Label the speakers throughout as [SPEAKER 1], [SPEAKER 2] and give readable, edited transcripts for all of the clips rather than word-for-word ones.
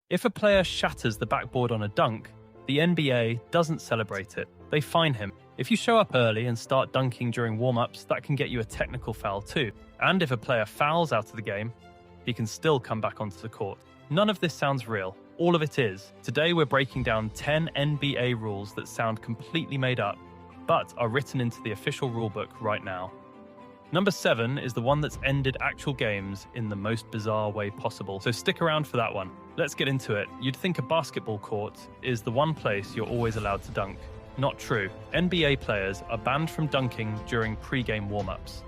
[SPEAKER 1] If a player shatters the backboard on a dunk, the NBA doesn't celebrate it. They fine him. If you show up early and start dunking during warm-ups, that can get you a technical foul too. And if a player fouls out of the game, he can still come back onto the court. None of this sounds real. All of it is. Today we're breaking down 10 NBA rules that sound completely made up, but are written into the official rulebook right now. Number 7 is the one that's ended actual games in the most bizarre way possible, so stick around for that one. Let's get into it. You'd think a basketball court is the one place you're always allowed to dunk. Not true. NBA players are banned from dunking during pre-game warm-ups.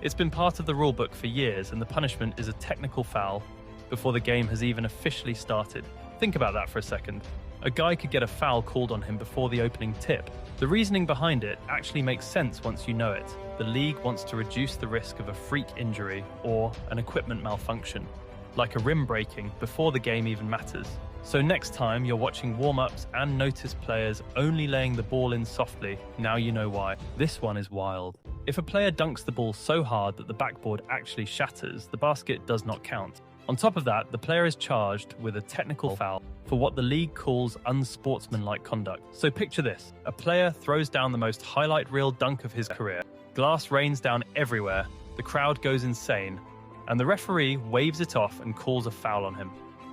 [SPEAKER 1] It's been part of the rulebook for years, and the punishment is a technical foul before the game has even officially started. Think about that for a second. A guy could get a foul called on him before the opening tip. The reasoning behind it actually makes sense once you know it. The league wants to reduce the risk of a freak injury or an equipment malfunction, like a rim breaking, before the game even matters. So next time you're watching warm-ups and notice players only laying the ball in softly, now you know why. This one is wild. If a player dunks the ball so hard that the backboard actually shatters, the basket does not count. On top of that, the player is charged with a technical foul for what the league calls unsportsmanlike conduct. So picture this. A player throws down the most highlight reel dunk of his career. Glass rains down everywhere, the crowd goes insane, and the referee waves it off and calls a foul on him.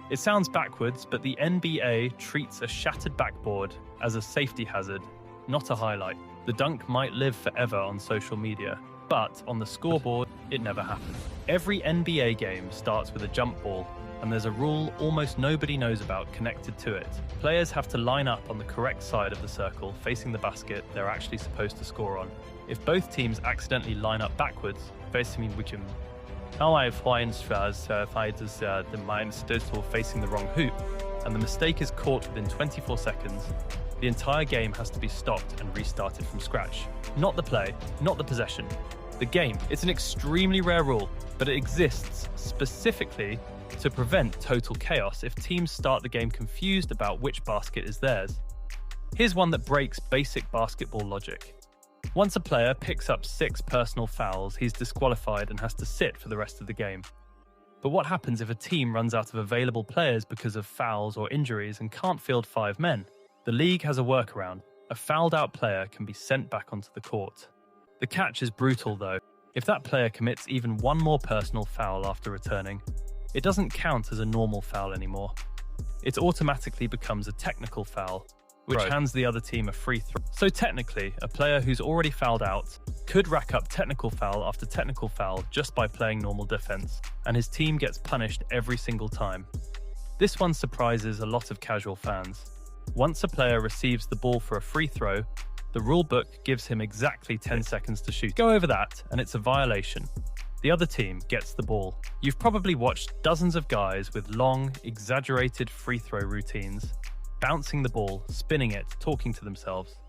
[SPEAKER 1] It sounds backwards, but the NBA treats a shattered backboard as a safety hazard, not a highlight. The dunk might live forever on social media, but on the scoreboard, it never happened. Every NBA game starts with a jump ball, and there's a rule almost nobody knows about connected to it. Players have to line up on the correct side of the circle facing the basket they're actually supposed to score on. If both teams accidentally line up backwards, facing which how I find fighters the mind still facing the wrong hoop, and the mistake is caught within 24 seconds, the entire game has to be stopped and restarted from scratch. Not the play, not the possession, the game. It's an extremely rare rule, but it exists specifically to prevent total chaos if teams start the game confused about which basket is theirs. Here's one that breaks basic basketball logic. Once a player picks up 6 personal fouls, he's disqualified and has to sit for the rest of the game. But what happens if a team runs out of available players because of fouls or injuries and can't field 5 men? The league has a workaround. A fouled out player can be sent back onto the court. The catch is brutal though. If that player commits even one more personal foul after returning, it doesn't count as a normal foul anymore. It automatically becomes a technical foul, which hands the other team a free throw. So technically, a player who's already fouled out could rack up technical foul after technical foul just by playing normal defense, and his team gets punished every single time. This one surprises a lot of casual fans. Once a player receives the ball for a free throw, the rulebook gives him exactly 10 seconds to shoot. Go over that, and it's a violation. The other team gets the ball. You've probably watched dozens of guys with long, exaggerated free throw routines, bouncing the ball, spinning it, talking to themselves.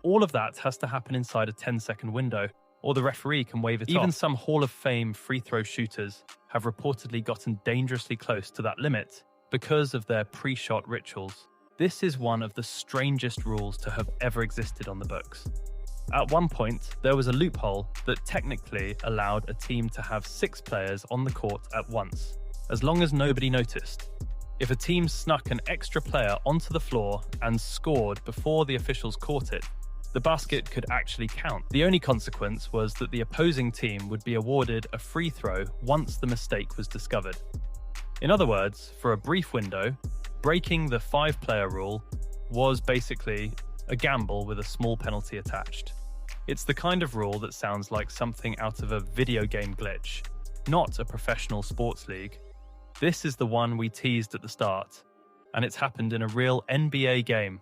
[SPEAKER 1] All of that has to happen inside a 10-second window, or the referee can wave it off. Even some Hall of Fame free throw shooters have reportedly gotten dangerously close to that limit because of their pre-shot rituals. This is one of the strangest rules to have ever existed on the books. At one point, there was a loophole that technically allowed a team to have 6 players on the court at once, as long as nobody noticed. If a team snuck an extra player onto the floor and scored before the officials caught it, the basket could actually count. The only consequence was that the opposing team would be awarded a free throw once the mistake was discovered. In other words, for a brief window, breaking the 5-player rule was basically a gamble with a small penalty attached. It's the kind of rule that sounds like something out of a video game glitch, not a professional sports league. This is the one we teased at the start, and it's happened in a real NBA game.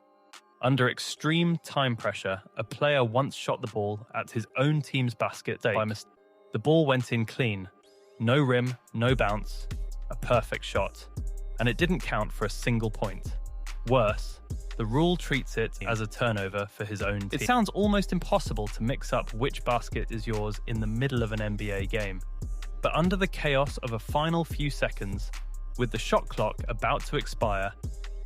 [SPEAKER 1] Under extreme time pressure, a player once shot the ball at his own team's basket by mistake. The ball went in clean. No rim, no bounce, a perfect shot. And it didn't count for a single point. Worse, the rule treats it as a turnover for his own team. It sounds almost impossible to mix up which basket is yours in the middle of an NBA game. But under the chaos of a final few seconds, with the shot clock about to expire,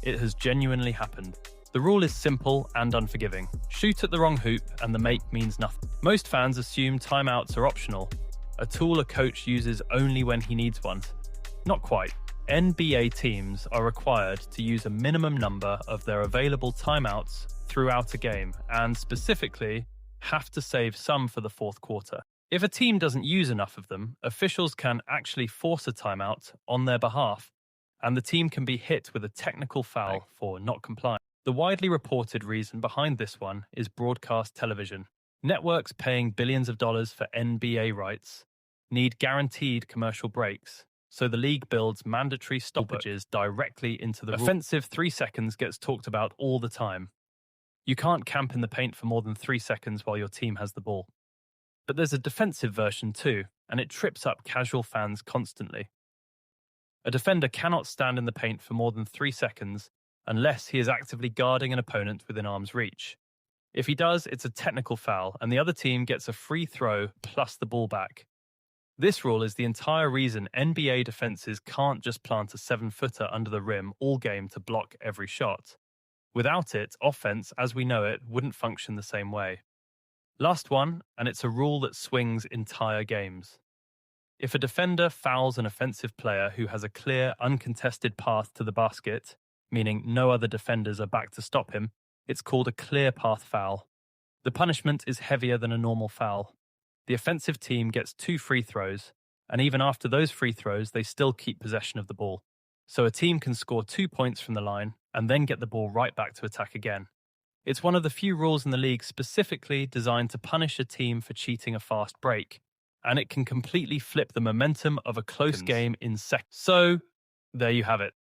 [SPEAKER 1] it has genuinely happened. The rule is simple and unforgiving. Shoot at the wrong hoop and the make means nothing. Most fans assume timeouts are optional, a tool a coach uses only when he needs one. Not quite. NBA teams are required to use a minimum number of their available timeouts throughout a game, and specifically, have to save some for the fourth quarter. If a team doesn't use enough of them, officials can actually force a timeout on their behalf, and the team can be hit with a technical foul for not complying. The widely reported reason behind this one is broadcast television. Networks paying billions of dollars for NBA rights need guaranteed commercial breaks, so the league builds mandatory stoppages directly into the offensive 3 seconds gets talked about all the time. You can't camp in the paint for more than 3 seconds while your team has the ball. But there's a defensive version too, and it trips up casual fans constantly. A defender cannot stand in the paint for more than 3 seconds unless he is actively guarding an opponent within arm's reach. If he does, it's a technical foul, and the other team gets a free throw plus the ball back. This rule is the entire reason NBA defenses can't just plant a 7-footer under the rim all game to block every shot. Without it, offense, as we know it, wouldn't function the same way. Last one, and it's a rule that swings entire games. If a defender fouls an offensive player who has a clear, uncontested path to the basket, meaning no other defenders are back to stop him, it's called a clear path foul. The punishment is heavier than a normal foul. The offensive team gets 2 free throws, and even after those free throws, they still keep possession of the ball. So a team can score 2 points from the line and then get the ball right back to attack again. It's one of the few rules in the league specifically designed to punish a team for cheating a fast break, and it can completely flip the momentum of a close game in seconds. So, there you have it.